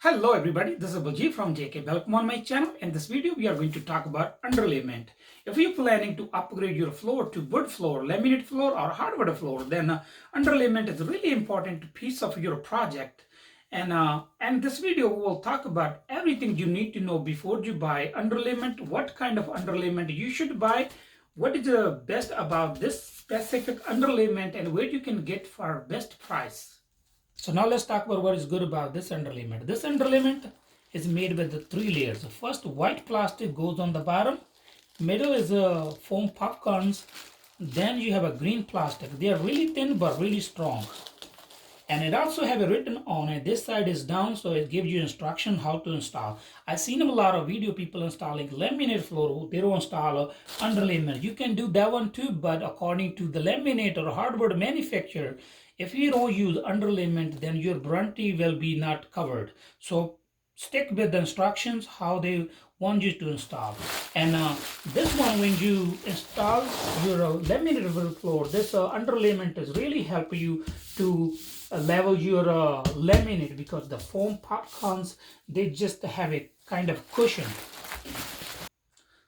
Hello everybody, this is Baljit from JK. Welcome on my channel. In this video, we are going to talk about underlayment. If you're planning to upgrade your floor to wood floor, laminate floor or hardwood floor, then underlayment is a really important piece of your project. And this video will talk about everything you need to know before you buy underlayment, what kind of underlayment you should buy, what is the best about this specific underlayment, and where you can get for best price. So now let's talk about what is good about this underlayment. This underlayment is made with the 3 layers. The first, white plastic goes on the bottom. Middle is foam popcorns. Then you have a green plastic. They are really thin but really strong. And it also have a written on it. This side is down, so it gives you instruction how to install. I've seen a lot of video people installing laminate floor. They don't install underlayment. You can do that one too, but according to the laminate or hardwood manufacturer, if you don't use underlayment, then your warranty will be not covered. So stick with the instructions how they want you to install. And this one, when you install your laminated wood floor, this underlayment is really help you to level your laminate, because the foam popcorns, they just have a kind of cushion.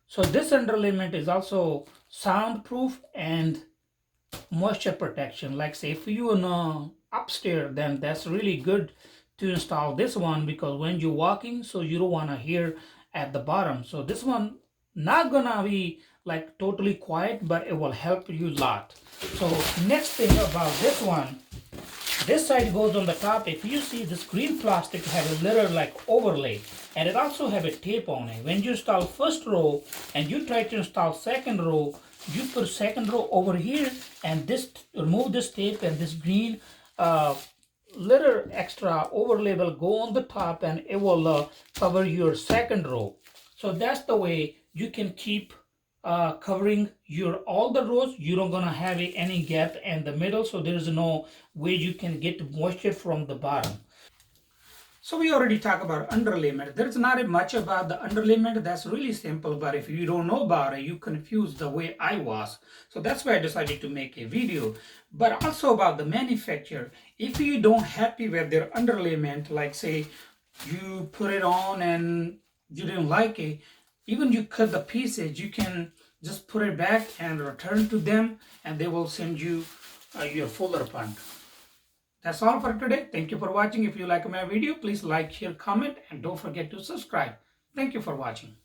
So this underlayment is also soundproof and moisture protection. Like say if you in upstairs, then that's really good to install this one, because when you're walking, so you don't want to hear at the bottom. So this one not gonna be like totally quiet, but it will help you a lot. So next thing about this one, this side goes on the top. If you see, this green plastic have a little like overlay, and it also have a tape on it. When you install first row and you try to install second row, you put second row over here, and this remove this tape, and this green little extra overlay will go on the top, and it will cover your second row. So that's the way you can keep covering your all the rows. You don't gonna have any gap in the middle, so there is no way you can get moisture from the bottom. So we already talked about underlayment. There's not much about the underlayment. That's really simple, but if you don't know about it, you confused the way I was. So that's why I decided to make a video. But also about the manufacturer. If you don't happy with their underlayment, like say you put it on and you didn't like it, even you cut the pieces, you can just put it back and return to them, and they will send you your full refund. That's all for today. Thank you for watching. If you like my video, please like, share, comment, and don't forget to subscribe. Thank you for watching.